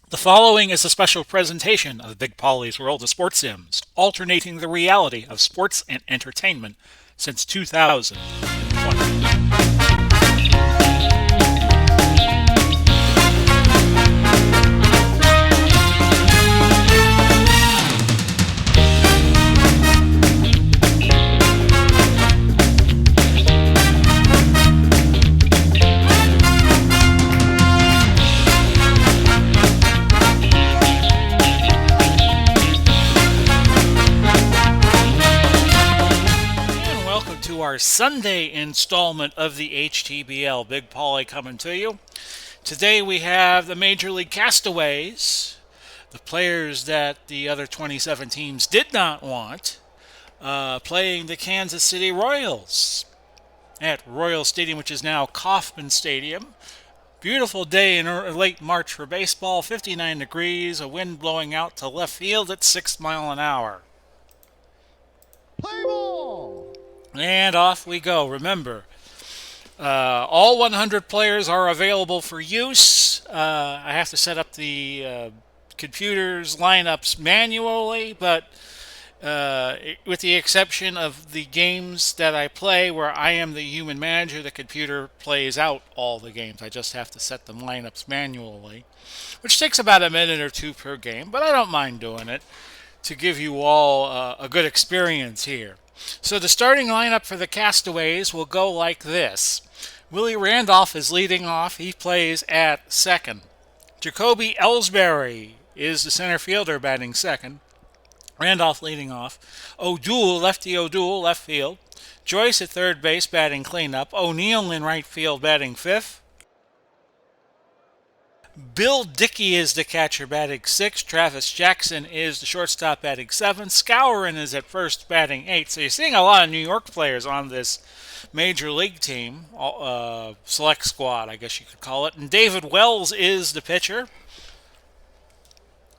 The following is a special presentation of Big Polly's World of Sports Sims, alternating the reality of sports and entertainment since 2020. And welcome to our Sunday installment of the HTBL. Big Polly coming to you. Today we have the Major League Castaways, the players that the other 27 teams did not want, playing the Kansas City Royals at Royal Stadium, which is now Kauffman Stadium. Beautiful day in late March for baseball, 59 degrees, a wind blowing out to left field at 6 miles an hour. Play ball! And off we go. Remember, all 100 players are available for use. I have to set up the computers lineups manually, but with the exception of the games that I play where I am the human manager, the computer plays out all the games. I just have to set them lineups manually, which takes about a minute or two per game, but I don't mind doing it to give you all a good experience here. So the starting lineup for the Castaways will go like this. Willy Randolph is leading off. He plays at second. Jacoby Ellsbury is the center fielder batting second. Randolph leading off. Lefty O'Doul, left field. Joyce at third base batting cleanup. O'Neill in right field batting fifth. Bill Dickey is the catcher batting sixth. Travis Jackson is the shortstop batting seventh. Scourin is at first batting eighth. So you're seeing a lot of New York players on this major league team, select squad, I guess you could call it. And David Wells is the pitcher.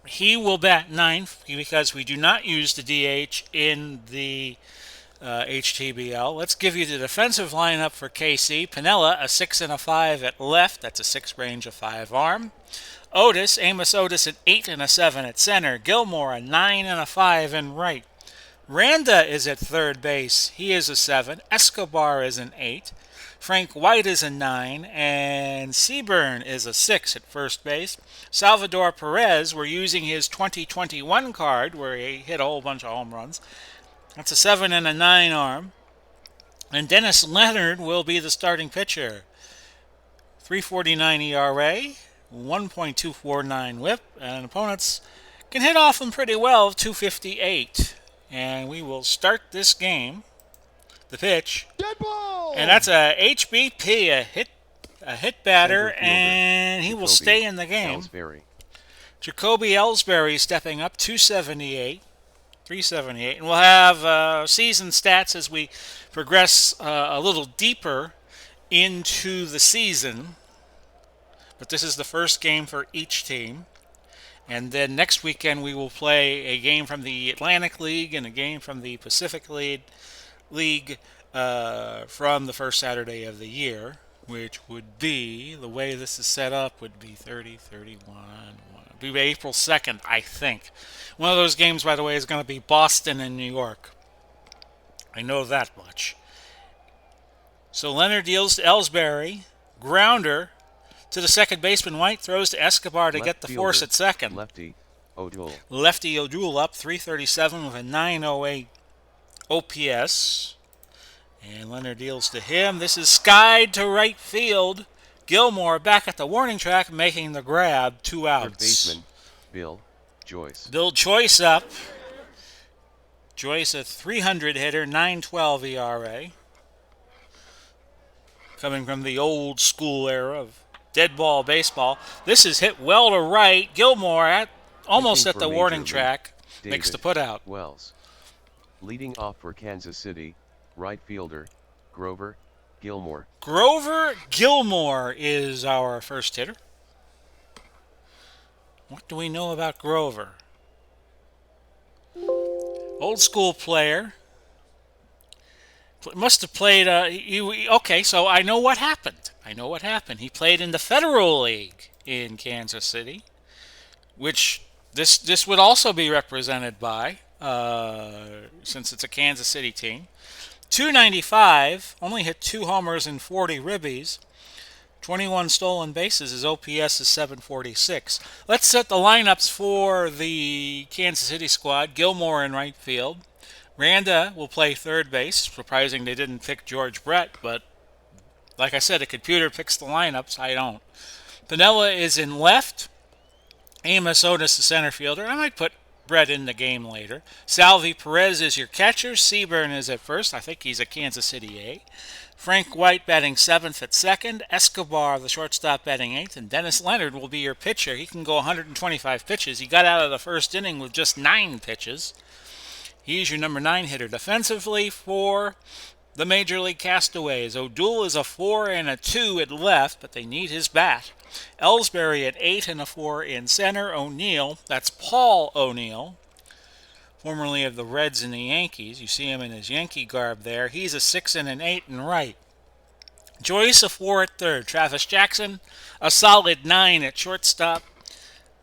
He will bat ninth because we do not use the DH in the HTBL. Let's give you the defensive lineup for KC. Pinella, a 6 and a 5 at left. That's a 6 range of 5 arm. Amos Otis, an 8 and a 7 at center. Gilmore, a 9 and a 5 in right. Randa is at third base. He is a 7. Escobar is an 8. Frank White is a 9. And Seaburn is a 6 at first base. Salvador Perez, we're using his 2021 card where he hit a whole bunch of home runs. That's a 7 and a 9 arm. And Dennis Leonard will be the starting pitcher. 3.49 ERA, 1.249 whip, and opponents can hit off him pretty well, 258. And we will start this game. The pitch. Dead ball! And that's a HBP, a hit batter, and he will stay in the game. Jacoby Ellsbury stepping up, 278. 378. And we'll have season stats as we progress a little deeper into the season. But this is the first game for each team. And then next weekend we will play a game from the Atlantic League and a game from the Pacific League from the first Saturday of the year, which would be, the way this is set up, would be 30, 31, be April 2nd, I think. One of those games, by the way, is going to be Boston and New York. I know that much. So Leonard deals to Ellsbury. Grounder to the second baseman. White throws to Escobar to get the force at second. Lefty O'Doul. Lefty O'Doul up 337 with a 908 OPS. And Leonard deals to him. This is skied to right field. Gilmore back at the warning track making the grab. 2 outs. Third baseman Bill Joyce. Bill Joyce up. Joyce a 300 hitter, 9.12 ERA. Coming from the old school era of dead ball baseball. This is hit well to right. Gilmore almost at the warning track. Makes the put out. Wells. Leading off for Kansas City, right fielder Grover Gilmore. Grover Gilmore is our first hitter. What do we know about Grover? Old school player. Must have played. Okay, so I know what happened. He played in the Federal League in Kansas City. which this would also be represented by, since it's a Kansas City team. 295, only hit 2 homers and 40 ribbies. 21 stolen bases. His OPS is 746. Let's set the lineups for the Kansas City squad. Gilmore in right field. Randa will play third base. Surprising they didn't pick George Brett, but like I said, a computer picks the lineups. I don't. Piniella is in left. Amos Otis, the center fielder. I might put Brett in the game later. Salvi Perez is your catcher. Seaburn is at first. I think he's a Kansas City A. Frank White batting 7th at second. Escobar, the shortstop, batting 8th. And Dennis Leonard will be your pitcher. He can go 125 pitches. He got out of the first inning with just 9 pitches. He's your number 9 hitter. Defensively for the Major League Castaways, O'Doul is a 4 and a 2 at left, but they need his bat. Ellsbury at 8 and a 4 in center. O'Neill, that's Paul O'Neill, formerly of the Reds and the Yankees. You see him in his Yankee garb there. He's a 6 and an 8 in right. Joyce a 4 at third. Travis Jackson a solid 9 at shortstop.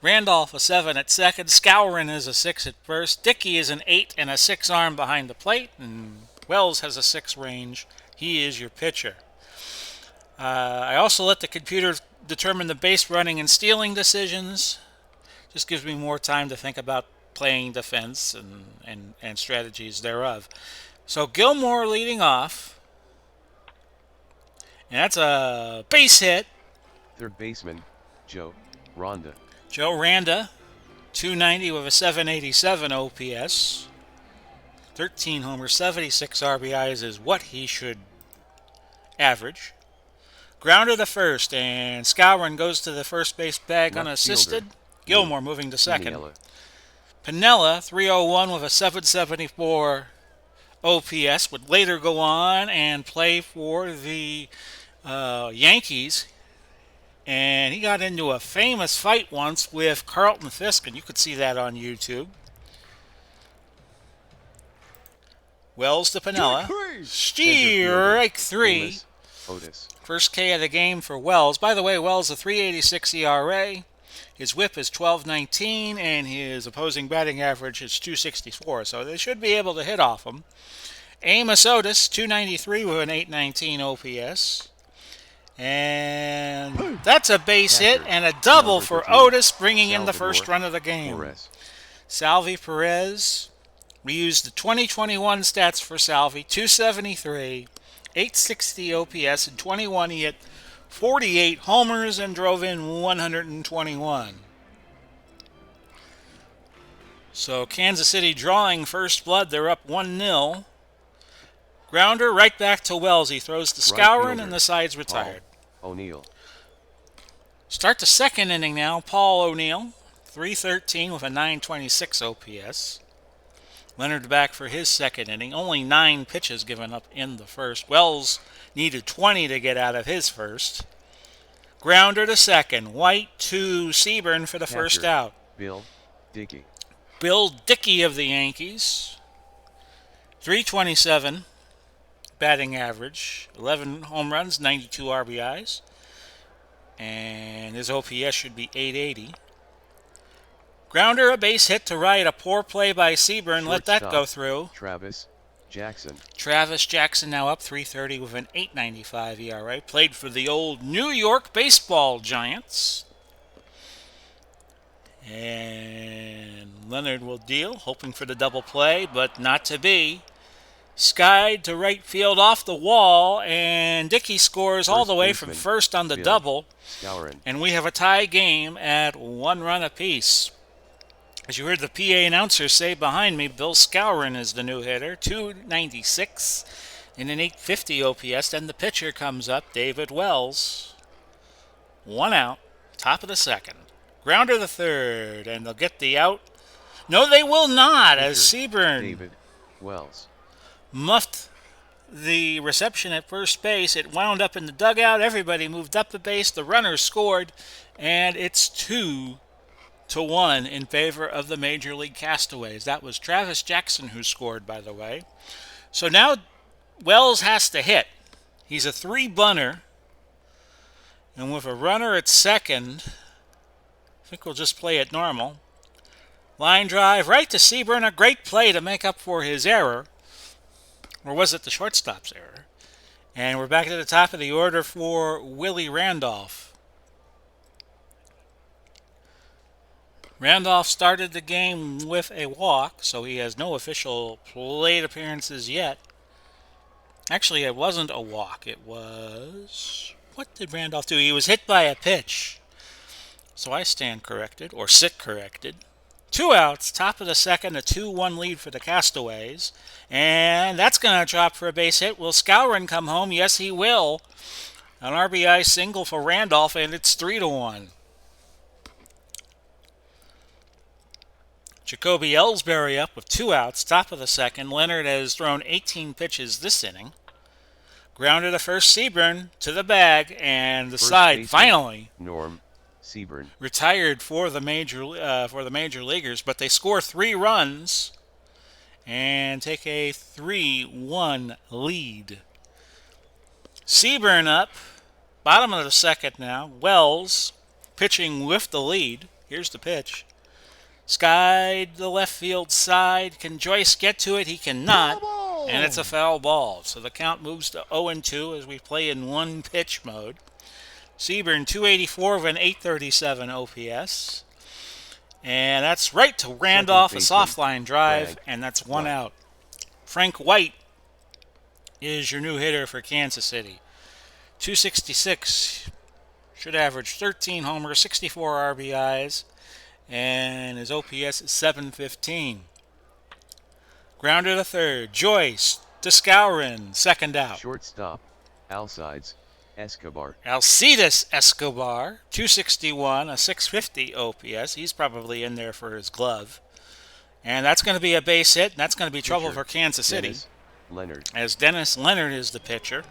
Randolph a 7 at second. Skowron is a 6 at first. Dickey is an 8 and a 6 arm behind the plate. And Wells has a 6 range. He is your pitcher. I also let the computer determine the base running and stealing decisions. Just gives me more time to think about playing defense and strategies thereof. So Gilmore leading off. And that's a base hit. Third baseman, Joe Randa. Joe Randa, 290 with a 787 OPS. 13 homers, 76 RBIs is what he should average. Grounder to first, and Skowron goes to the first base bag Left unassisted. fielder, Gilmore moving to second. Piniella. Piniella, 301 with a 774 OPS, would later go on and play for the Yankees. And he got into a famous fight once with Carlton Fisk, and you could see that on YouTube. Wells to Piniella. Strike 3. Otis. First K of the game for Wells. By the way, Wells a 3.86 ERA. His whip is 12.19, and his opposing batting average is 2.64. So they should be able to hit off him. Amos Otis, 293 with an 8.19 OPS. And that's a base hit and a double for Otis, bringing in the first run of the game. Salvi Perez. We used the 2021 stats for Salvi. 273, 860 OPS, and 21. He hit 48 homers and drove in 121. So Kansas City drawing first blood. They're up 1-0. Grounder right back to Wells. He throws to Skowron, and the side's retired. O'Neill. Start the second inning now. Paul O'Neill, 313 with a 926 OPS. Leonard back for his second inning. Only 9 pitches given up in the first. Wells needed 20 to get out of his first. Grounder to second. White to Seaburn for the first out. Bill Dickey. Bill Dickey of the Yankees. 327 batting average. 11 home runs, 92 RBIs. And his OPS should be 880. Grounder, a base hit to right. A poor play by Seaburn. Let that go through. Travis Jackson. Travis Jackson now up 330 with an 8.95 ERA. Played for the old New York baseball Giants. And Leonard will deal, hoping for the double play, but not to be. Skied to right field off the wall, and Dickey scores all the way from first on the double. And we have a tie game at 1 run apiece. As you heard the PA announcer say behind me, Bill Skowron is the new hitter, 296 and an 850 OPS. Then the pitcher comes up, David Wells. 1 out, top of the second. Grounder the third, and they'll get the out. No, they will not, as Seaburn David Wells muffed the reception at first base. It wound up in the dugout. Everybody moved up the base. The runners scored, and it's 2-1 in favor of the Major League Castaways. That was Travis Jackson who scored, by the way. So now Wells has to hit. He's a 3-bunter, and with a runner at second, I think we'll just play it normal. Line drive right to Seaburn, a great play to make up for his error. Or was it the shortstop's error? And we're back to the top of the order for Willy Randolph. Randolph started the game with a walk, so he has no official plate appearances yet. Actually, it wasn't a walk. It was... What did Randolph do? He was hit by a pitch. So I stand corrected, or sit corrected. 2 outs, top of the second, a 2-1 lead for the Castaways. And that's going to drop for a base hit. Will Skowron come home? Yes, he will. An RBI single for Randolph, and it's 3-1. Jacoby Ellsbury up with 2 outs, top of the second. Leonard has thrown 18 pitches this inning. Grounded to first, Seaburn to the bag, and the side finally. Norm Seaburn retired for the major leaguers, but they score 3 runs and take a 3-1 lead. Seaburn up, bottom of the second now. Wells pitching with the lead. Here's the pitch. Skied the left field side. Can Joyce get to it? He cannot. And it's a foul ball. So the count moves to 0-2 as we play in one pitch mode. Seaburn 284 with an 837 OPS. And that's right to Randolph, a soft line drive, and that's 1 out. Frank White is your new hitter for Kansas City. 266, should average 13 homers, 64 RBIs, and his OPS is 715. Grounded to third, Joyce to Skowron, second out. Shortstop, Alcides Escobar, 261, a 650 OPS. He's probably in there for his glove. And that's going to be a base hit, and that's going to be trouble for Kansas City. Leonard. As Dennis Leonard is the pitcher.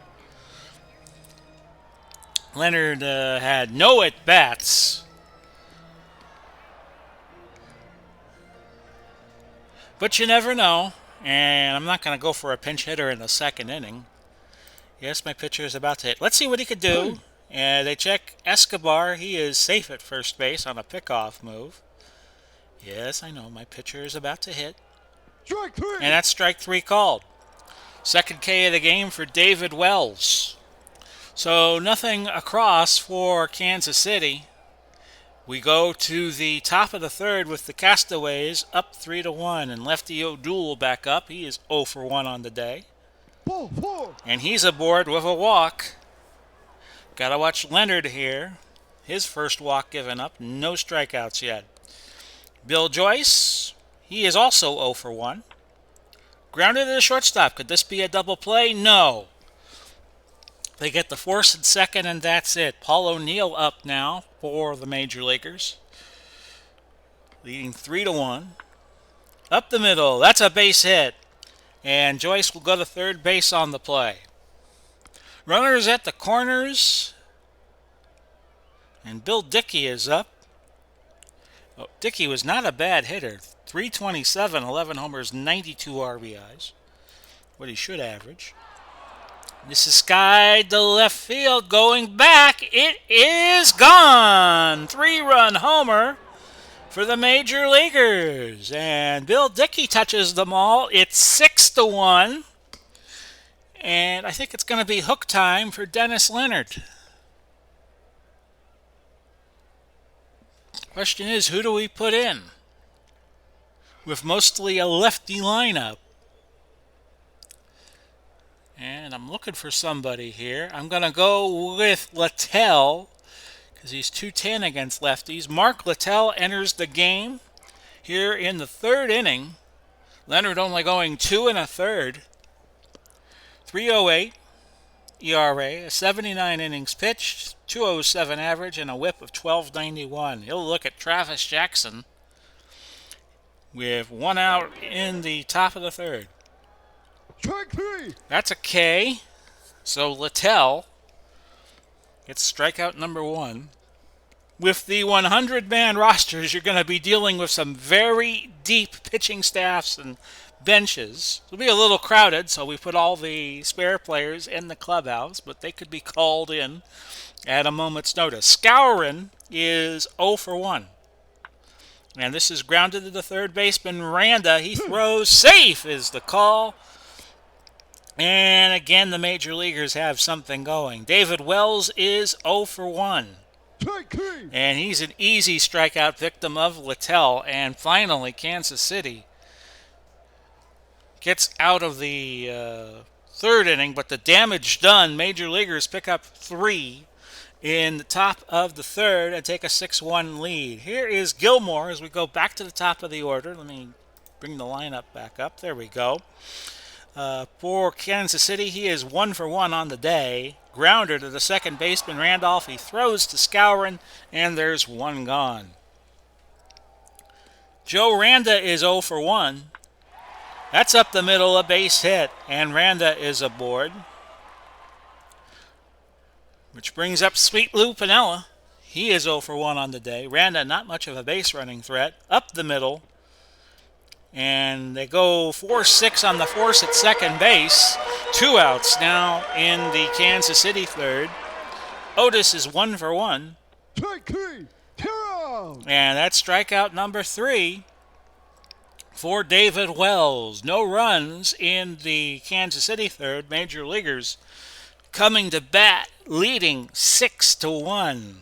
Leonard had no at-bats. But you never know. And I'm not going to go for a pinch hitter in the second inning. Yes, my pitcher is about to hit. Let's see what he could do. And they check Escobar. He is safe at first base on a pickoff move. Yes, I know. My pitcher is about to hit. Strike 3. And that's strike 3 called. Second K of the game for David Wells. So nothing across for Kansas City. We go to the top of the third with the Castaways up 3-1. And Lefty O'Doul back up. He is 0 for 1 on the day. And he's aboard with a walk. Gotta watch Leonard here. His first walk given up. No strikeouts yet. Bill Joyce, he is also 0 for 1. Grounded to the shortstop. Could this be a double play? No. They get the force at second, and that's it. Paul O'Neill up now for the Major Leaguers. Leading 3-1. Up the middle. That's a base hit. And Joyce will go to third base on the play. Runners at the corners. And Bill Dickey is up. Oh, Dickey was not a bad hitter. 327, 11 homers, 92 RBIs. What he should average. This is skied to left field. Going back. It is gone. 3-run homer for the Major Leaguers. And Bill Dickey touches them all. It's 6-1. And I think it's going to be hook time for Dennis Leonard. Question is, who do we put in? With mostly a lefty lineup. And I'm looking for somebody here. I'm going to go with Littell, because he's 210 against lefties. Mark Littell enters the game here in the third inning. Leonard only going 2 1/3. 3.08 ERA, 79 innings pitched, 2.07 average, and a whip of 12.91. He'll look at Travis Jackson with 1 out in the top of the third. Strike 3. That's a K. So Littell gets strikeout number 1. With the 100-man rosters, you're going to be dealing with some very deep pitching staffs and benches. It'll be a little crowded, so we put all the spare players in the clubhouse, but they could be called in at a moment's notice. Skowron is 0 for 1. And this is grounded to the third baseman, Randa. He throws. Safe is the call. And again, the major leaguers have something going. David Wells is 0 for 1. Strike 3. And he's an easy strikeout victim of Littell. And finally, Kansas City gets out of the third inning, but the damage done. Major leaguers pick up 3 in the top of the third and take a 6-1 lead. Here is Gilmore as we go back to the top of the order. Let me bring the lineup back up. There we go. For Kansas City, he is 1 for 1 on the day. Grounder to the second baseman, Randolph. He throws to Skowron, and there's 1 gone. Joe Randa is 0 for 1. That's up the middle, a base hit, and Randa is aboard. Which brings up Sweet Lou Piniella. He is 0 for 1 on the day. Randa, not much of a base running threat, up the middle. And they go 4-6 on the force at second base. 2 outs now in the Kansas City third. Otis is 1 for 1. Strike 3. Tear out. And that's strikeout number 3 for David Wells. No runs in the Kansas City third. Major leaguers coming to bat, leading 6-1.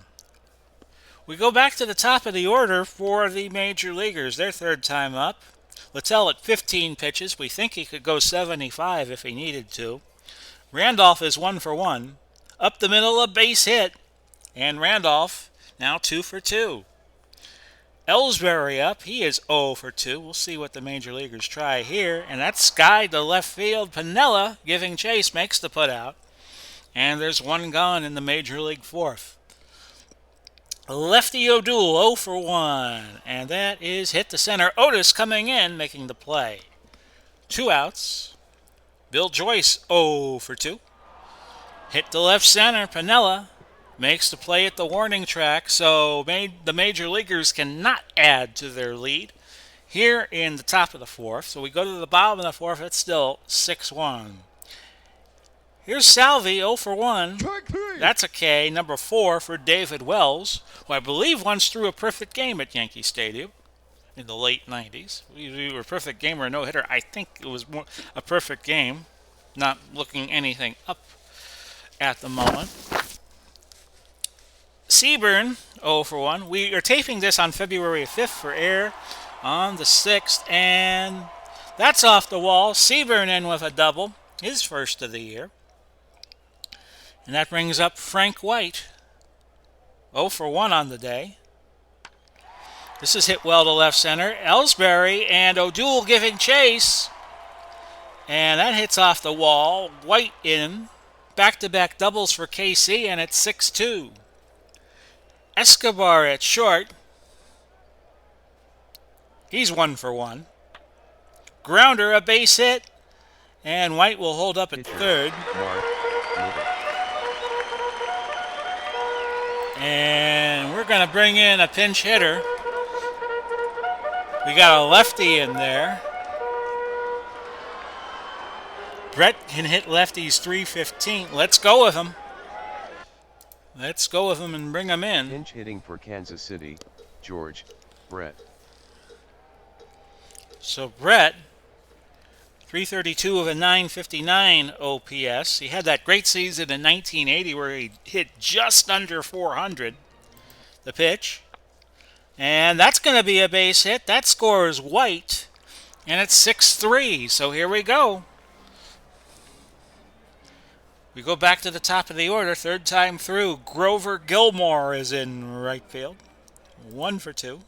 We go back to the top of the order for the major leaguers. Their third time up. Littell at 15 pitches. We think he could go 75 if he needed to. Randolph is 1 for 1. Up the middle, a base hit. And Randolph now 2 for 2. Ellsbury up. He is 0 for 2. We'll see what the major leaguers try here. And that's Sky to left field. Piniella giving chase makes the putout. And there's 1 gone in the major league fourth. Lefty O'Doul 0 for 1. And that is hit to center. Otis coming in, making the play. 2 outs. Bill Joyce 0 for 2. Hit to left center. Piniella makes the play at the warning track. So the major leaguers cannot add to their lead here in the top of the fourth. So we go to the bottom of the fourth. It's still 6-1. Here's Salvi, 0 for 1. That's a K, number 4 for David Wells, who I believe once threw a perfect game at Yankee Stadium in the late 90s. We were a perfect game or a no-hitter. I think it was more a perfect game, not looking anything up at the moment. Seaburn, 0 for 1. We are taping this on February 5th for air on the 6th, and that's off the wall. Seaburn in with a double, his first of the year. And that brings up Frank White, 0 for 1 on the day. This is hit well to left center. Ellsbury and O'Doul giving chase. And that hits off the wall. White in. Back-to-back doubles for KC, and it's 6-2. Escobar at short. He's 1 for 1. Grounder, a base hit. And White will hold up at third. And we're going to bring in a pinch hitter. We got a lefty in there. Brett can hit lefties .315. Let's go with him. Let's go with him and bring him in. Pinch hitting for Kansas City, George, Brett. So Brett, 332 of a 959 OPS. He had that great season in 1980 where he hit just under 400. The pitch. And that's going to be a base hit. That scores White. And it's 6-3. So here we go. We go back to the top of the order. Third time through. Grover Gilmore is in right field. 1 for 2.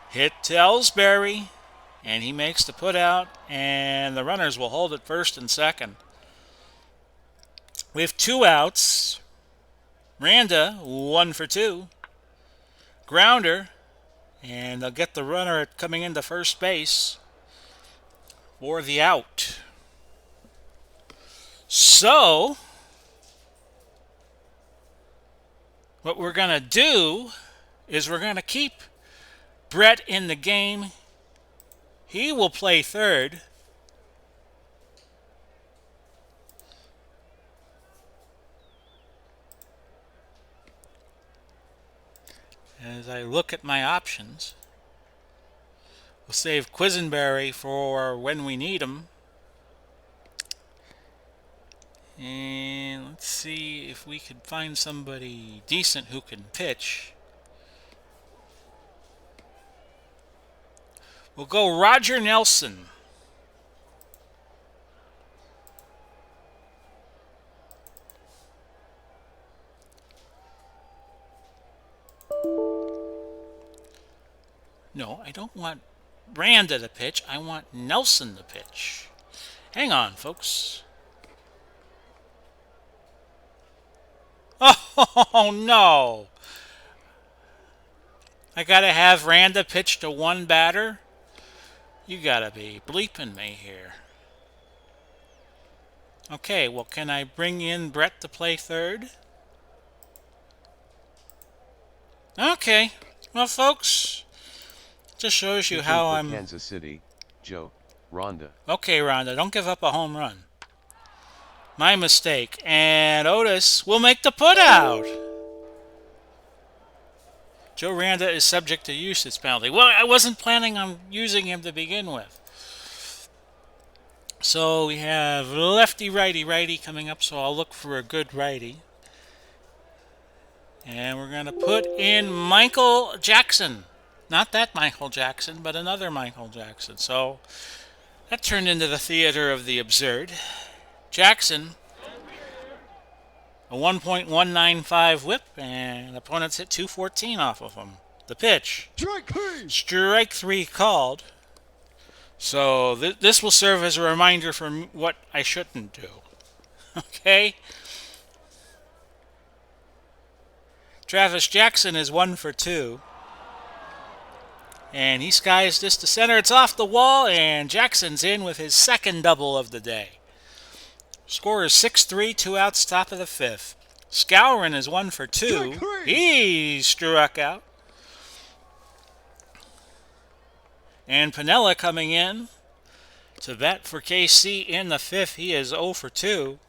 Hit to Ellsbury. And he makes the putout, and the runners will hold at first and second. We have 2 outs. Randa, 1 for 2. Grounder, and they'll get the runner coming into first base for the out. So, what we're going to do is we're going to keep Brett in the game. He will play third. as I look at my options. We'll save Quisenberry for when we need him. And let's see if we could find somebody decent who can pitch. We'll go Roger Nelson. No, I don't want Randa to pitch. I want Nelson to pitch. Hang on, folks. Oh, no. I gotta have Randa pitch to one batter? You gotta be bleeping me here. Okay, well, can I bring in Brett to play third? Okay. Well, folks, just shows you how I'm... Kansas City, Joe, Rhonda. Okay, Rhonda, don't give up a home run. My mistake. And Otis will make the putout. Joe Randa is subject to usage penalty. Well, I wasn't planning on using him to begin with. So we have lefty, righty, righty coming up, so I'll look for a good righty. And we're going to put in Michael Jackson. Not that Michael Jackson, but another Michael Jackson. So that turned into the theater of the absurd. Jackson, a 1.195 whip, and opponents hit 214 off of him. The pitch. Strike three called. So this will serve as a reminder for what I shouldn't do. Okay? Travis Jackson is 1 for 2. And he skies this to center. It's off the wall, and Jackson's in with his second double of the day. Score is 6-3, 2 outs, top of the fifth. Skowron is 1 for 2. He struck out. And Piniella coming in to bat for KC in the fifth. He is 0 for 2.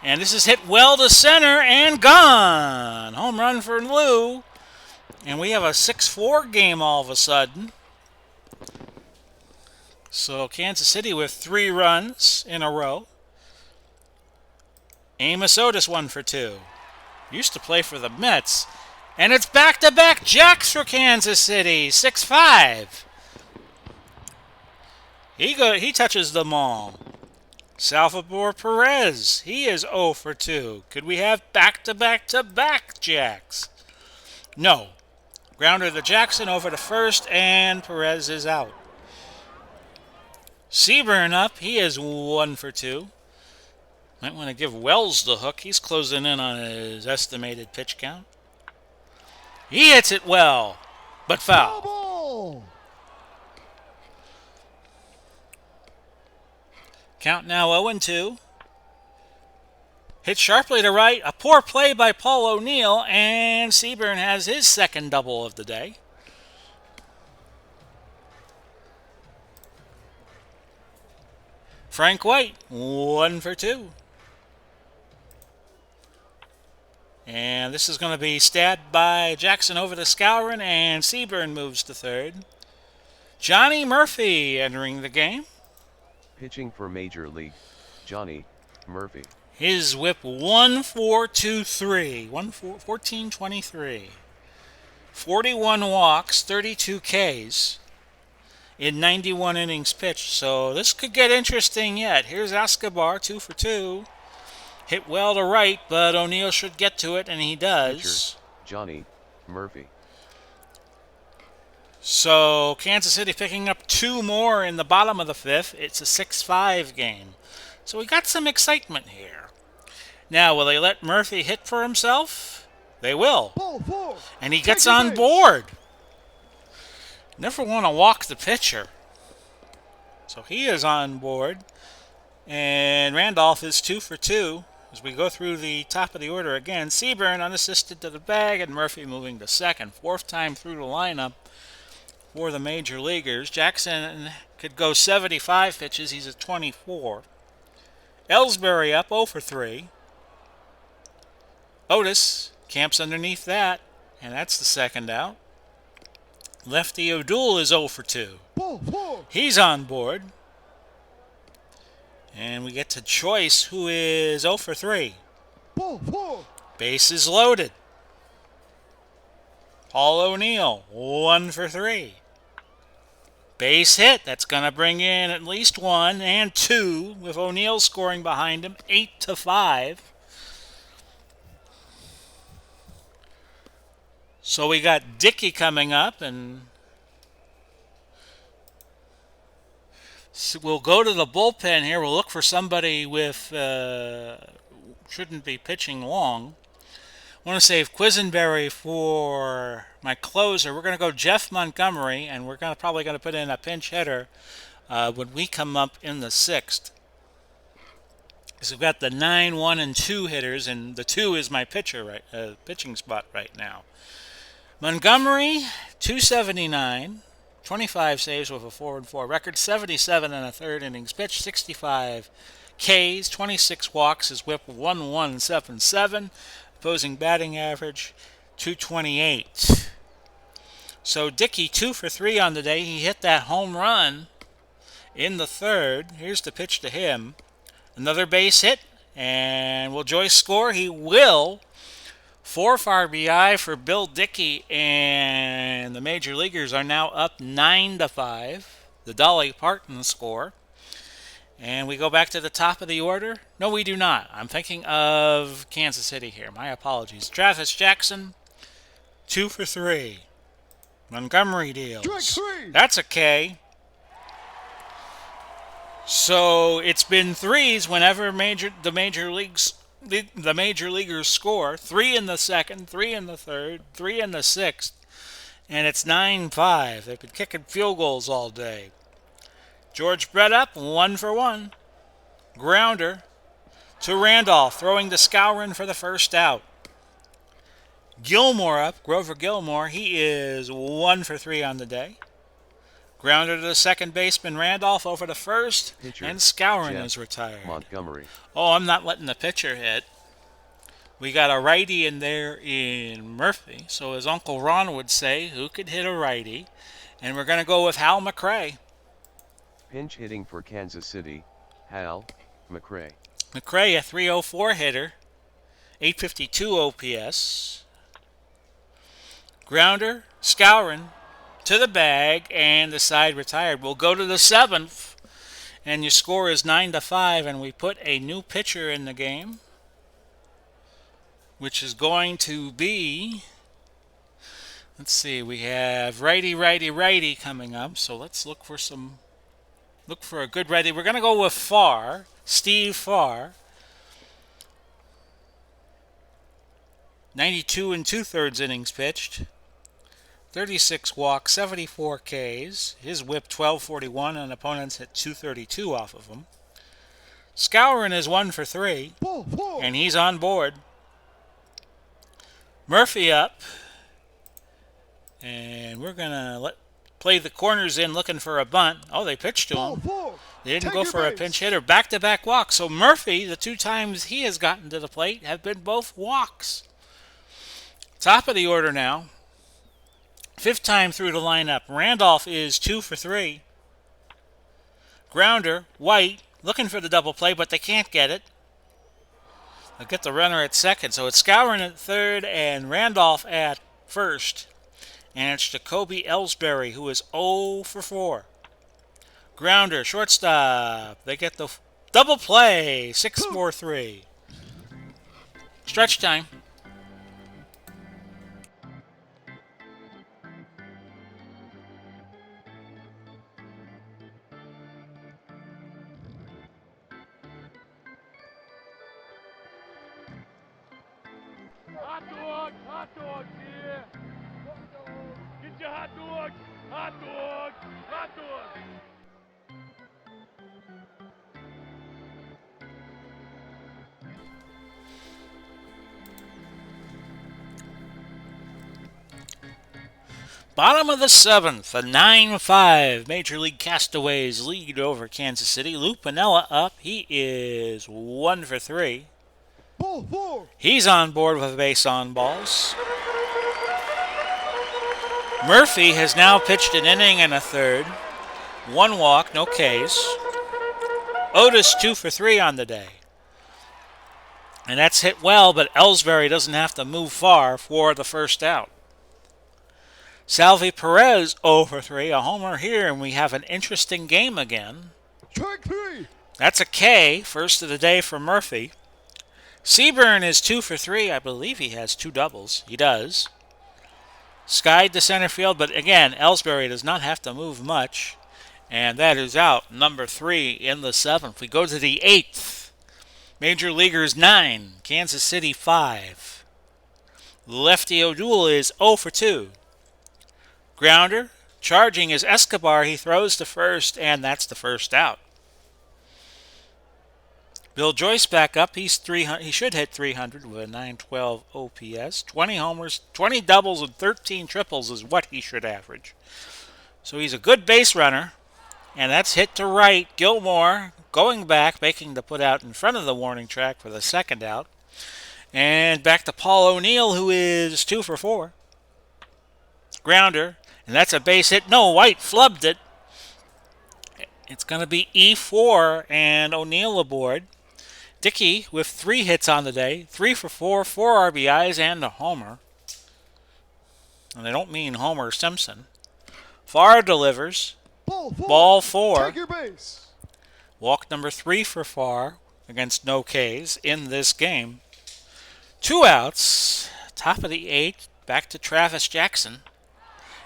And this is hit well to center and gone. Home run for Lou. And we have a 6-4 game all of a sudden. So Kansas City with 3 runs in a row. Amos Otis 1 for 2. Used to play for the Mets. And it's back-to-back jacks for Kansas City. 6-5. He touches them all. Salvador Perez. He is 0 for 2. Could we have back-to-back-to-back jacks? No. Grounder to Jackson over to first, and Perez is out. Seaburn up. He is 1 for 2. Might want to give Wells the hook. He's closing in on his estimated pitch count. He hits it well, but foul. Count now 0-2. Hit sharply to right. A poor play by Paul O'Neill, and Seaburn has his second double of the day. Frank White, 1 for 2. And this is going to be stabbed by Jackson over to Skowron, and Seaburn moves to third. Johnny Murphy entering the game. Pitching for Major League, Johnny Murphy. His whip 1-4-2-3, 14-23. 41 walks, 32 Ks in 91 innings pitched. So this could get interesting yet. Here's Escobar, 2 for 2. Hit well to right, but O'Neill should get to it, and he does. Pitcher, Johnny Murphy. So Kansas City picking up 2 more in the bottom of the fifth. It's a 6-5 game. So we got some excitement here. Now, will they let Murphy hit for himself? They will. And he gets on board. Never want to walk the pitcher. So he is on board. And Randolph is 2 for 2. As we go through the top of the order again, Seaburn unassisted to the bag, and Murphy moving to second. 4th time through the lineup for the major leaguers. Jackson could go 75 pitches. He's at 24. Ellsbury up 0 for 3. Otis camps underneath that. And that's the second out. Lefty O'Doul is 0 for 2. Ball 4. He's on board. And we get to Choice, who is 0 for 3. Ball 4. Bases loaded. Paul O'Neill, 1 for 3. Base hit. That's going to bring in at least 1 and 2, with O'Neill scoring behind him, 8-5. So we got Dickey coming up, and so we'll go to the bullpen here. We'll look for somebody with shouldn't be pitching long. I want to save Quisenberry for my closer. We're going to go Jeff Montgomery, and we're probably going to put in a pinch hitter when we come up in the 6th. So we've got the 9, 1, and 2 hitters, and the 2 is my pitching spot right now. Montgomery, 279, 25 saves with a 4-4 record, 77 and a third innings pitched, 65 Ks, 26 walks, his whip 1.177. Opposing batting average, 228. So Dickey, 2 for 3 on the day. He hit that home run in the 3rd. Here's the pitch to him. Another base hit. And will Joyce score? He will. 4th RBI for Bill Dickey. And the Major Leaguers are now up 9-5. The Dolly Parton score. And we go back to the top of the order. No, we do not. I'm thinking of Kansas City here. My apologies. Travis Jackson, 2 for 3. Montgomery deals. That's a K. So it's been 3s whenever the major leaguers score. 3 in the 2nd, 3 in the 3rd, 3 in the 6th, and it's 9-5. They've been kicking field goals all day. George Brett up, 1 for 1. Grounder to Randolph, throwing to Skowron for the first out. Gilmore up, Grover Gilmore. He is 1 for 3 on the day. Grounder to the second baseman, Randolph over the first, Pitcher, and Skowron Jeff is retired. Montgomery. Oh, I'm not letting the pitcher hit. We got a righty in there in Murphy. So as Uncle Ron would say, who could hit a righty? And we're going to go with Hal McRae. Pinch hitting for Kansas City, Hal McRae. McRae, a 304 hitter, 852 OPS. Grounder, Skowron to the bag, and the side retired. We'll go to the 7th, and your score is 9-5, and we put a new pitcher in the game, which is going to be, let's see, we have righty coming up, so let's look for a good righty. We're going to go with Farr, Steve Farr. 92 and 2/3 innings pitched. 36 walks, 74 Ks. His whip 1241, and opponents hit 232 off of him. Skowron is 1 for 3, and he's on board. Murphy up, and we're going to play the corners in looking for a bunt. Oh, they pitched to him. They didn't go for a pinch hitter. Back-to-back walks. So Murphy, the 2 times he has gotten to the plate, have been both walks. Top of the order now. 5th time through the lineup. Randolph is 2 for 3. Grounder, White, looking for the double play, but they can't get it. They'll get the runner at second. So it's Skowron at third and Randolph at first. And it's Jacoby Ellsbury, who is 0 for 4. Grounder, shortstop. They get the double play. 6-4-3. Stretch time. Hot dogs here. Get your hot dogs. Hot dogs. Hot dogs. Bottom of the 7th, a 9-5 Major League Castaways lead over Kansas City. Lou Piniella up. He is 1 for 3. He's on board with a base on balls. Murphy has now pitched an inning and a third. 1 walk, no Ks. Otis 2 for 3 on the day. And that's hit well, but Ellsbury doesn't have to move far for the first out. Salvi Perez 0 for 3, a homer here, and we have an interesting game again. Strike 3. That's a K, first of the day for Murphy. Seaburn is 2 for 3. I believe he has 2 doubles. He does. Skied to center field, but again, Ellsbury does not have to move much. And that is out, number 3 in the 7th. We go to the 8th. Major Leaguers 9, Kansas City 5. Lefty O'Doul is 0 for 2. Grounder, charging is Escobar. He throws to first, and that's the first out. Bill Joyce back up. He should hit 300 with a 912 OPS. 20 homers, 20 doubles, and 13 triples is what he should average. So he's a good base runner. And that's hit to right. Gilmore going back, making the put out in front of the warning track for the second out. And back to Paul O'Neill, who is 2 for 4. Grounder, and that's a base hit. No, White flubbed it. It's going to be E4 and O'Neill aboard. Dickey with 3 hits on the day, 3 for 4, 4 RBIs, and a homer. And I don't mean Homer Simpson. Farr delivers. Ball 4. Take your base. Walk number 3 for Farr against no Ks in this game. 2 outs. Top of the 8th. Back to Travis Jackson.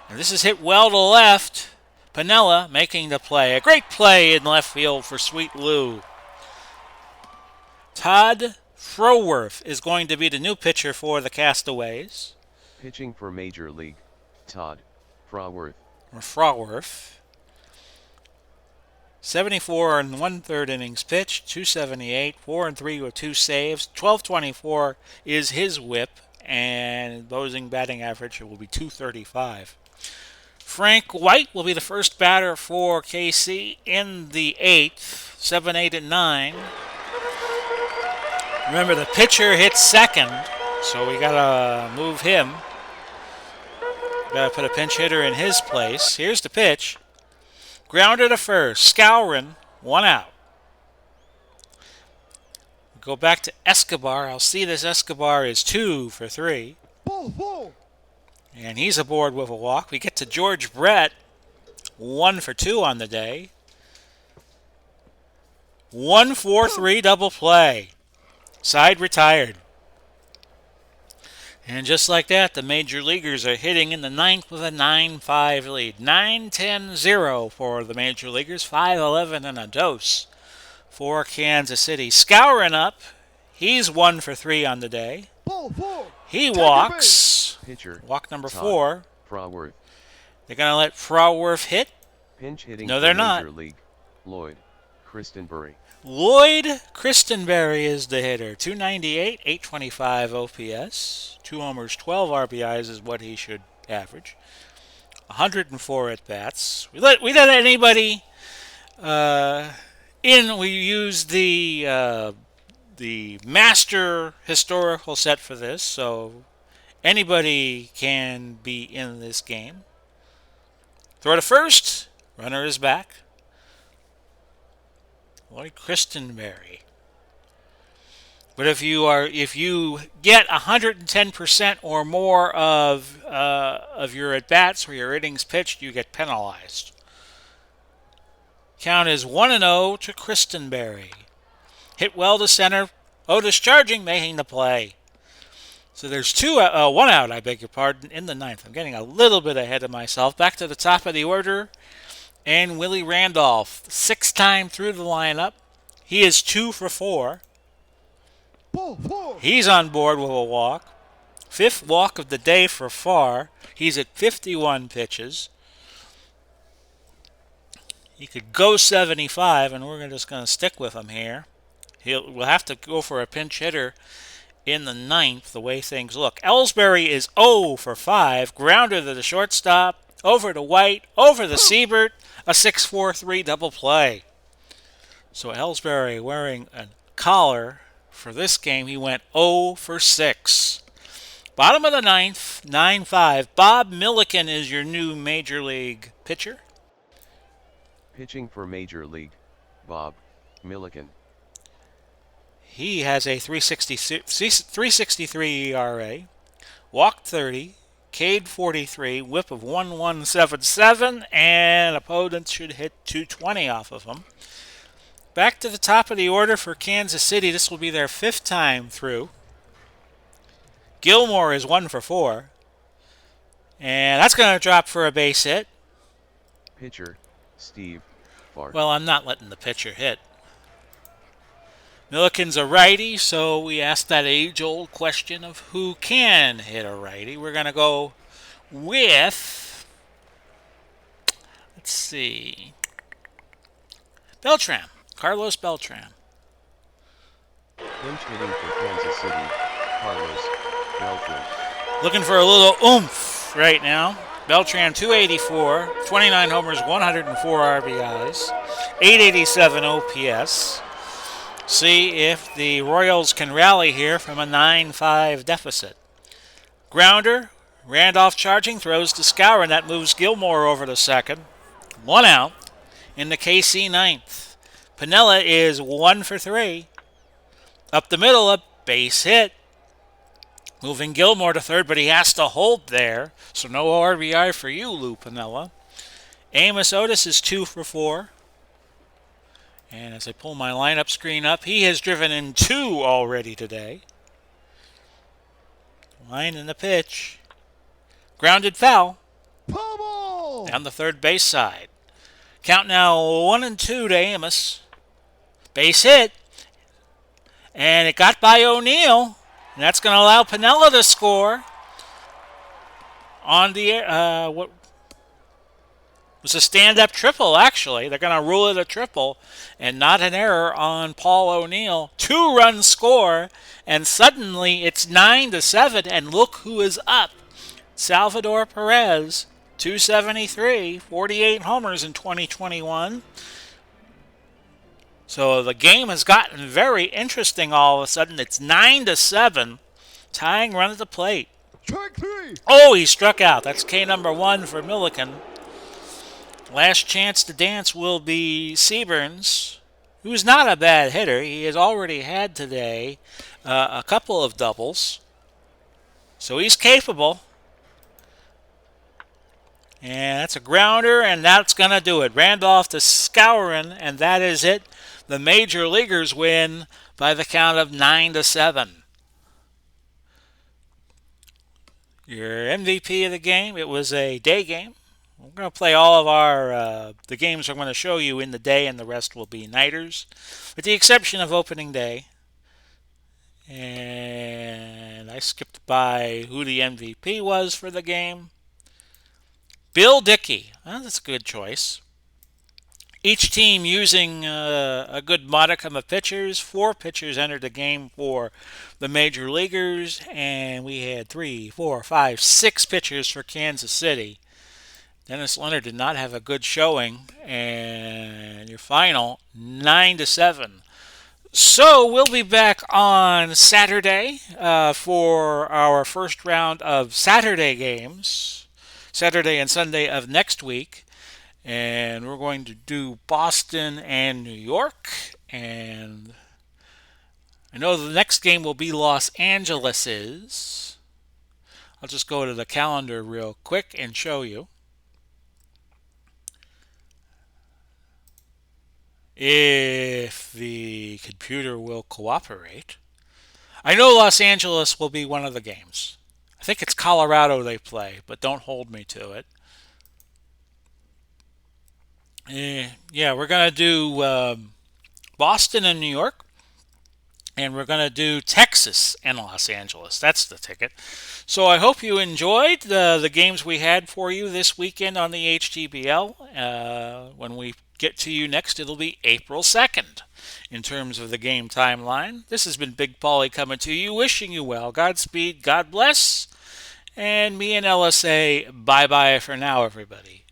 And this is hit well to left. Piniella making the play. A great play in left field for Sweet Lou. Todd Froworth is going to be the new pitcher for the Castaways. Pitching for Major League, Todd Froworth. 74 and 1/3 innings pitched, 278, 4 and 3 with 2 saves, 1224 is his whip, and opposing batting average will be 235. Frank White will be the first batter for KC in the 8th, 7, 8, and 9. Remember, the pitcher hits second, so we gotta move him. Gotta put a pinch hitter in his place. Here's the pitch. Grounder to first. Skowron, 1 out. Go back to Escobar. I'll see this Escobar is 2 for 3. Ball. And he's aboard with a walk. We get to George Brett, 1 for 2 on the day. 1-4-3 double play. Side retired. And just like that, the Major Leaguers are hitting in the 9th with a 9-5 lead. 9-10-0 for the Major Leaguers. 5-11 and a dose for Kansas City. Skowron up. He's 1 for 3 on the day. Ball 4. He walks. Pitcher. Walk number Todd 4. Froworth. They're going to let Froworth hit. Pinch hitting No, for they're Major not. League, Lloyd Christenbury. Lloyd Christenbury is the hitter. 298, 825 OPS. 2 homers, 12 RBIs is what he should average. 104 at-bats. We let anybody in. We use the master historical set for this, so anybody can be in this game. Throw to first. Runner is back. Lloyd Christenbury. But if you get 110% or more of your at bats or your innings pitched, you get penalized. Count is 1-0 to Christenbury. Hit well to center. Otis charging, making the play. So there's 1 out, I beg your pardon, in the 9th. I'm getting a little bit ahead of myself. Back to the top of the order. And Willy Randolph, 6th time through the lineup. He is 2 for 4. Ball 4. He's on board with a walk. 5th walk of the day for Farr. He's at 51 pitches. He could go 75, and we're just going to stick with him here. We'll have to go for a pinch hitter in the 9th, the way things look. Ellsbury is 0 for 5. Grounder to the shortstop. Over to White. Over to Siebert. A 6-4-3 double play. So Ellsbury wearing a collar for this game. He went 0 for 6. Bottom of the ninth, 9-5. Bob Milliken is your new Major League pitcher. Pitching for Major League, Bob Milliken. He has a 363 ERA, walked 30, K'd 43, whip of 1.177, and opponents should hit 220 off of him. Back to the top of the order for Kansas City. This will be their 5th time through. Gilmore is 1 for 4. And that's going to drop for a base hit. Pitcher, Steve Fart. Well, I'm not letting the pitcher hit. Milliken's a righty, so we asked that age-old question of who can hit a righty. We're going to go with, let's see, Beltran, Carlos Beltran. Pinch hitting for Kansas City, Carlos Beltran. Looking for a little oomph right now. Beltran 284, 29 homers, 104 RBIs, 887 OPS. See if the Royals can rally here from a 9-5 deficit. Grounder, Randolph charging, throws to Skowron. That moves Gilmore over to second. 1 out in the KC ninth. Piniella is 1 for 3. Up the middle, a base hit. Moving Gilmore to third, but he has to hold there. So no RBI for you, Lou Piniella. Amos Otis is 2 for 4. And as I pull my lineup screen up, he has driven in 2 already today. Line in the pitch. Grounded foul. Pummel! Down the third base side. Count now 1-2 to Amos. Base hit. And it got by O'Neill. And that's going to allow Piniella to score on the what was a stand-up triple, actually. They're going to rule it a triple and not an error on Paul O'Neill. 2-run score, and suddenly it's 9-7, and look who is up. Salvador Perez, 273, 48 homers in 2021. So the game has gotten very interesting all of a sudden. It's 9-7, tying run at the plate. Strike 3! Oh, he struck out. That's K number 1 for Milliken. Last chance to dance will be Seaburns, who's not a bad hitter. He has already had today a couple of doubles. So he's capable. And that's a grounder, and that's going to do it. Randolph to Skowron, and that is it. The Major Leaguers win by the count of 9-7. Your MVP of the game, it was a day game. We're going to play all of our the games I'm going to show you in the day, and the rest will be nighters, with the exception of opening day. And I skipped by who the MVP was for the game. Bill Dickey. Well, that's a good choice. Each team using a good modicum of pitchers. 4 pitchers entered the game for the Major Leaguers, and we had 6 pitchers for Kansas City. Dennis Leonard did not have a good showing, and your final 9-7. So we'll be back on Saturday for our first round of Saturday games, Saturday and Sunday of next week, and we're going to do Boston and New York, and I know the next game will be Los Angeles's. I'll just go to the calendar real quick and show you. If the computer will cooperate. I know Los Angeles will be one of the games. I think it's Colorado they play, but don't hold me to it. Yeah, we're going to do Boston and New York, and we're going to do Texas and Los Angeles. That's the ticket. So I hope you enjoyed the games we had for you this weekend on the HTBL. When we get to you next, it'll be April 2nd in terms of the game timeline. This has been Big Paulie coming to you, wishing you well. Godspeed, God bless, and me and Ella say bye-bye for now, everybody.